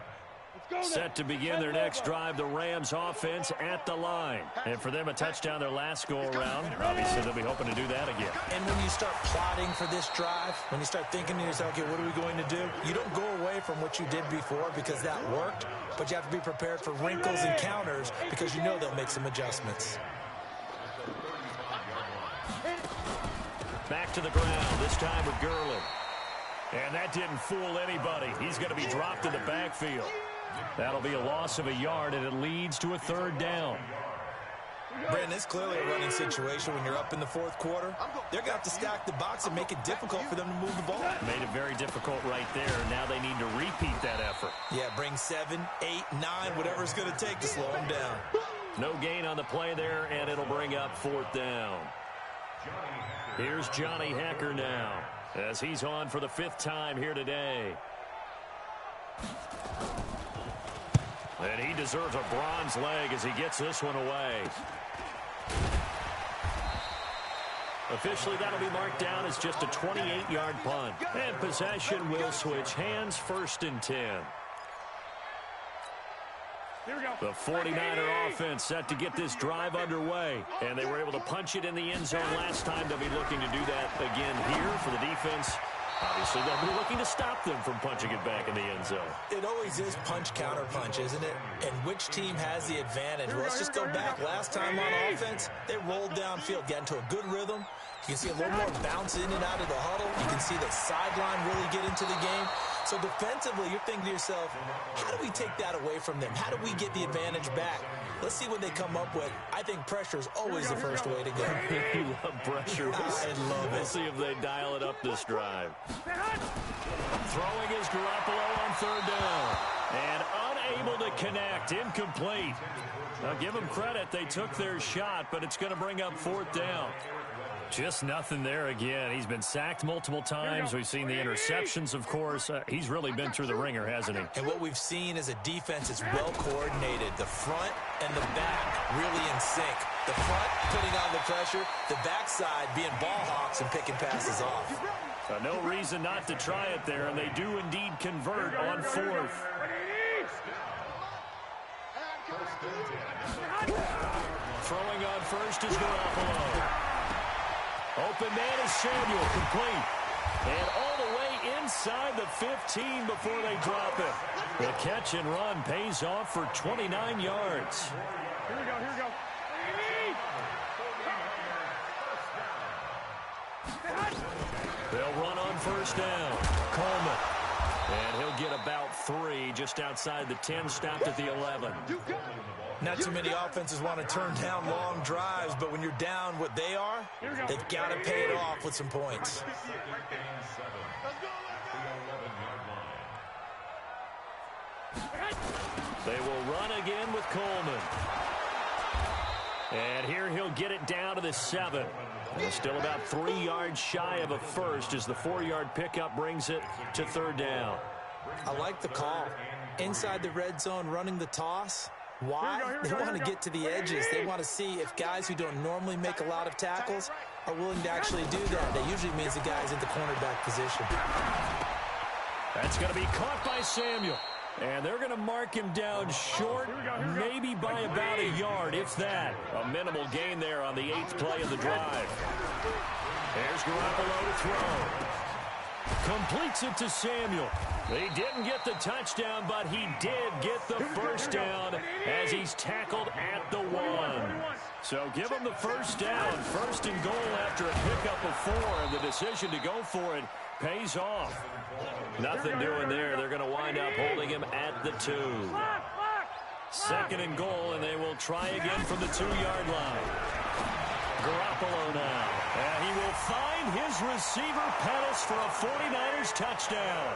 Let's go! Set to begin their next drive, the Rams offense at the line. And for them, a touchdown their last go-around. Obviously, they'll be hoping to do that again. And when you start plotting for this drive, when you start thinking to yourself, okay, what are we going to do? You don't go away from what you did before because that worked, but you have to be prepared for wrinkles and counters because you know they'll make some adjustments. Back to the ground, this time with Gurley. And that didn't fool anybody. He's going to be dropped in the backfield. That'll be a loss of a yard, and it leads to a third down. Brandon, it's clearly a running situation when you're up in the fourth quarter. They're going to have to stack the box and make it difficult for them to move the ball. Made it very difficult right there. Now they need to repeat that effort. Yeah, bring 7, 8, 9, whatever it's going to take to slow them down. No gain on the play there, and it'll bring up fourth down. Here's Johnny Hekker now, as he's on for the 5th time here today. And he deserves a bronze leg as he gets this one away. Officially, that'll be marked down as just a 28-yard punt. And possession will switch hands, 1st and 10. The 49er offense set to get this drive underway. And they were able to punch it in the end zone last time. They'll be looking to do that again here for the defense. Obviously, they'll be looking to stop them from punching it back in the end zone. It always is punch-counter-punch, isn't it? And which team has the advantage? Well, let's just go back. Last time on offense, they rolled downfield, got into a good rhythm. You can see a little more bounce in and out of the huddle. You can see the sideline really get into the game. So defensively, you're thinking to yourself, how do we take that away from them? How do we get the advantage back? Let's see what they come up with. I think pressure is always the first way to go. You love pressure. I love it. We'll see if they dial it up this drive. Throwing is Garoppolo on 3rd down. And unable to connect. Incomplete. Now, give them credit. They took their shot, but it's going to bring up 4th down. Just nothing there again. He's been sacked multiple times. We've seen the interceptions, of course. He's really been through the ringer, hasn't he? And what we've seen is a defense that's well coordinated. The front and the back really in sync. The front putting on the pressure, the backside being ball hawks and picking passes off. No reason not to try it there, and they do indeed convert on 4th. Throwing on 1st is Garoppolo. Open man is Samuel, complete. And all the way inside the 15 before they drop it. The catch and run pays off for 29 yards. Here we go. They'll run on 1st down. Coleman. And he'll get about 3 just outside the 10, stopped at the 11. Not too many offenses want to turn down long drives, but when you're down what they are, they've got to pay it off with some points. They will run again with Coleman. And here he'll get it down to the 7. Still about 3 yards shy of a first as the 4-yard pickup brings it to 3rd down. I like the call. Inside the red zone, running the toss. Why? They want to get to the edges. They want to see if guys who don't normally make a lot of tackles are willing to actually do that. That usually means the guy's in the cornerback position. That's going to be caught by Samuel. And they're going to mark him down short, maybe by about a yard, if that. A minimal gain there on the 8th play of the drive. There's Garoppolo to throw. Completes it to Samuel. He didn't get the touchdown, but he did get the first down as he's tackled at the 1. So give him the first down. 1st and goal after a pickup of 4, and the decision to go for it pays off. Nothing doing there. They're going to wind up holding him at the 2. 2nd and goal, and they will try again from the 2-yard line. Garoppolo now. And he will find his receiver, Pettis, for a 49ers touchdown.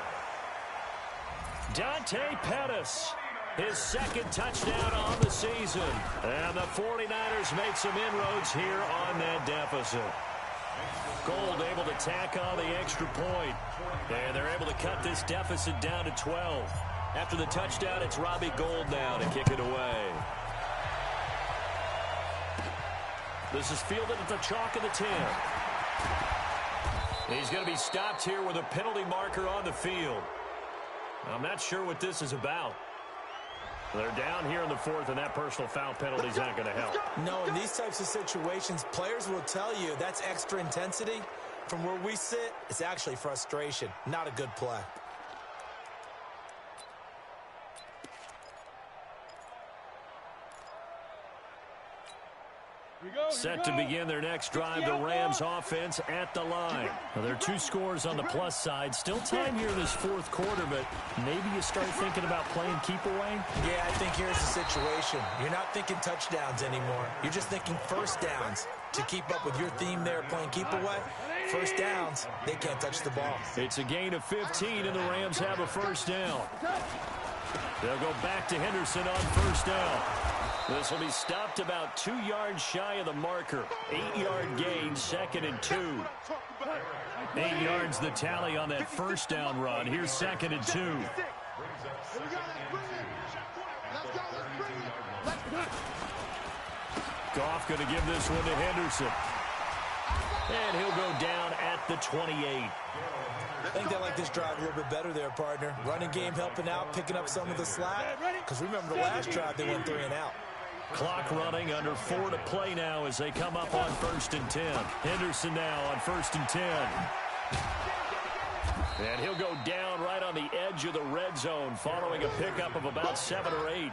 Dante Pettis, his 2nd touchdown on the season. And the 49ers make some inroads here on that deficit. Gold able to tack on the extra point. And they're able to cut this deficit down to 12. After the touchdown, it's Robbie Gould now to kick it away. This is fielded at the chalk of the 10. He's going to be stopped here with a penalty marker on the field. I'm not sure what this is about. They're down here in the fourth, and that personal foul penalty is not going to help. No, in these types of situations, players will tell you that's extra intensity. From where we sit, it's actually frustration, not a good play. Set to begin their next drive, the Rams offense at the line. Well, there are 2 scores on the plus side. Still time here this fourth quarter, but maybe you start thinking about playing keep away? Yeah, I think here's the situation. You're not thinking touchdowns anymore. You're just thinking first downs. To keep up with your theme there playing keep away, first downs, they can't touch the ball. It's a gain of 15, and the Rams have a first down. They'll go back to Henderson on first down. This will be stopped about 2 yards shy of the marker. 8-yard gain, 2nd and 2. 8 yards the tally on that first down run. Here's 2nd and 2. Goff going to give this one to Henderson. And he'll go down at the 28. I think they like this drive a little bit better there, partner. Running game helping out, picking up some of the slack. Because remember the last drive, they went 3 and out. Clock running, under 4 to play now as they come up on 1st and 10. Henderson now on 1st and 10. And he'll go down right on the edge of the red zone following a pickup of about 7 or 8.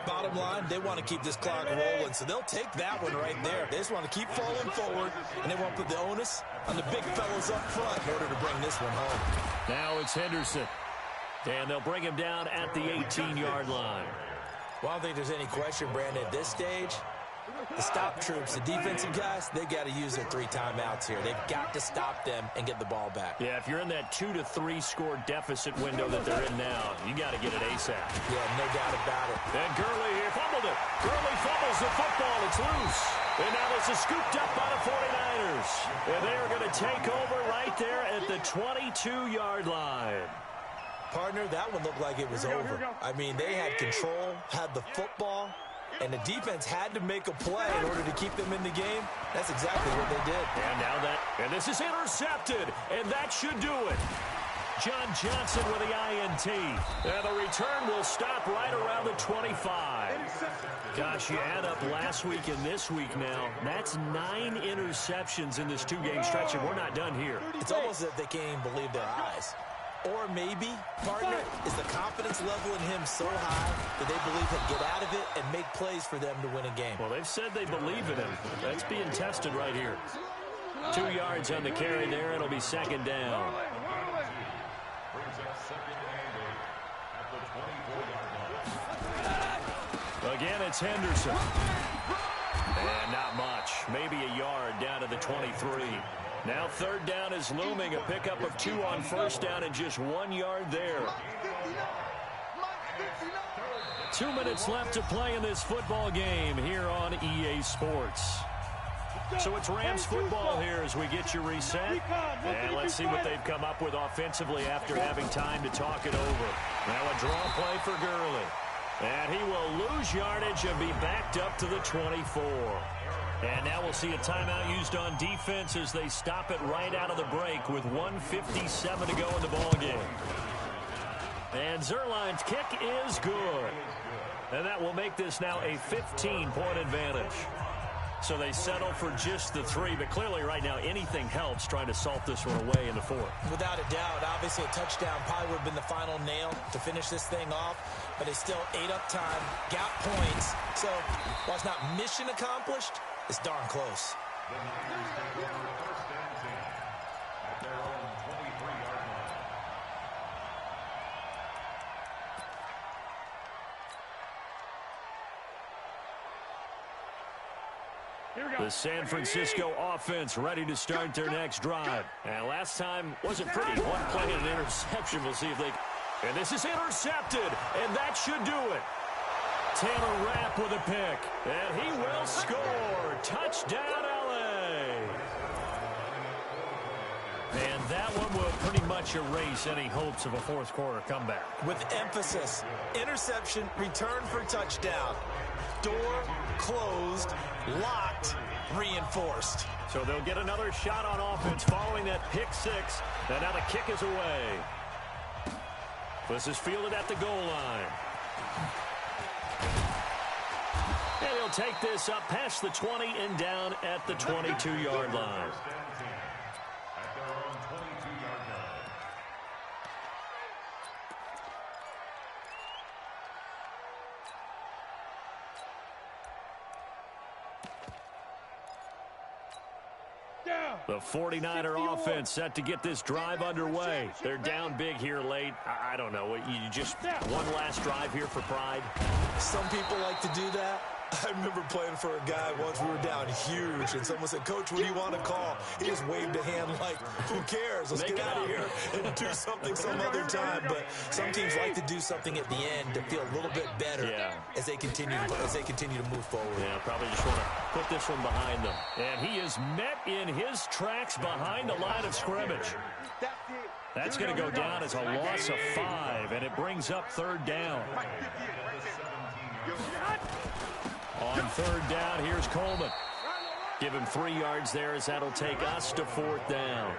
Bottom line, they want to keep this clock rolling, so they'll take that one right there. They just want to keep falling forward, and they want to put the onus on the big fellas up front in order to bring this one home. Now it's Henderson. And they'll bring him down at the 18-yard line. Well, I don't think there's any question, Brandon, at this stage, the stop troops, the defensive guys, they got to use their 3 timeouts here. They've got to stop them and get the ball back. Yeah, if you're in that 2 to 3 score deficit window that they're in now, you got to get it ASAP. Yeah, no doubt about it. And Gurley here fumbled it. Gurley fumbles the football. It's loose. And now this is scooped up by the 49ers. And they are going to take over right there at the 22-yard line. Partner, that one looked like it was over. I mean, they had control, had the football, and the defense had to make a play in order to keep them in the game. That's exactly what they did. And this is intercepted, and that should do it. John Johnson with the INT. And the return will stop right around the 25. Gosh, you add up last week and this week now. That's 9 interceptions in this 2-game stretch, and we're not done here. It's almost as if they can't even believe their eyes. Or maybe, partner, is the confidence level in him so high that they believe he'll get out of it and make plays for them to win a game. Well, they've said they believe in him. That's being tested right here. 2 yards on the carry there. It'll be 2nd down. Again, it's Henderson. And not much. Maybe a yard down to the 23. Now 3rd down is looming. A pickup of 2 on 1st down and just 1 yard there. 2 minutes left to play in this football game here on EA Sports. So it's Rams football here as we get you reset. And let's see what they've come up with offensively after having time to talk it over. Now a draw play for Gurley. And he will lose yardage and be backed up to the 24. And now we'll see a timeout used on defense as they stop it right out of the break with 1:57 to go in the ballgame. And Zuerlein's kick is good. And that will make this now a 15-point advantage. So they settle for just the 3, but clearly right now anything helps trying to salt this one away in the 4th. Without a doubt, obviously a touchdown probably would have been the final nail to finish this thing off, but it's still 8 up time, got points. So while it's not mission accomplished, it's darn close. The San Francisco offense ready to start their next drive. And last time wasn't pretty. One play and an interception. We'll see if they... And this is intercepted, and that should do it. Taylor Rapp with a pick, and he will score. Touchdown, L.A. And that one will pretty much erase any hopes of a fourth quarter comeback. With emphasis, interception, return for touchdown. Door closed, locked, reinforced. So they'll get another shot on offense following that pick 6. And now the kick is away. This is fielded at the goal line. And he'll take this up past the 20 and down at the 22-yard line. At their own 22-yard line. The 49er offense set to get this drive underway. They're down big here late. I don't know. You just one last drive here for pride? Some people like to do that. I remember playing for a guy once. We were down huge, and someone said, "Coach, what do you want to call?" He just waved a hand like, "Who cares? Let's get out of here and do something some other time." But some teams like to do something at the end to feel a little bit better as they continue to move forward. Yeah, probably just want to put this one behind them. And he is met in his tracks behind the line of scrimmage. That's going to go down as a loss of 5, and it brings up third down. On third down, here's Coleman. Give him 3 yards there as that'll take us to fourth down.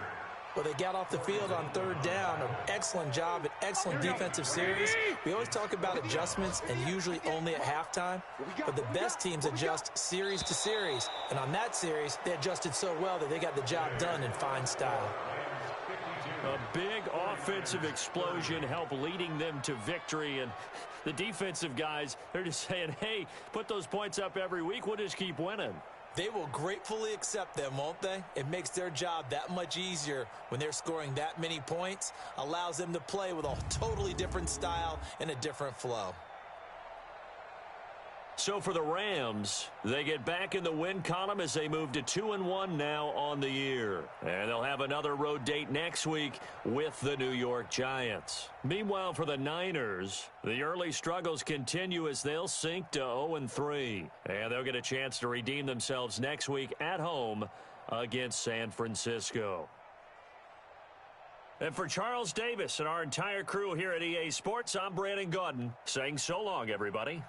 Well, they got off the field on third down. An excellent job, an excellent defensive series. We always talk about adjustments and usually only at halftime. But the best teams adjust series to series. And on that series, they adjusted so well that they got the job done in fine style. A big offensive explosion helped leading them to victory. And the defensive guys, they're just saying, hey, put those points up every week. We'll just keep winning. They will gratefully accept them, won't they? It makes their job that much easier when they're scoring that many points. Allows them to play with a totally different style and a different flow. So for the Rams, they get back in the win column as they move to 2-1 now on the year. And they'll have another road date next week with the New York Giants. Meanwhile, for the Niners, the early struggles continue as they'll sink to 0-3. And they'll get a chance to redeem themselves next week at home against San Francisco. And for Charles Davis and our entire crew here at EA Sports, I'm Brandon Gaudin saying so long, everybody.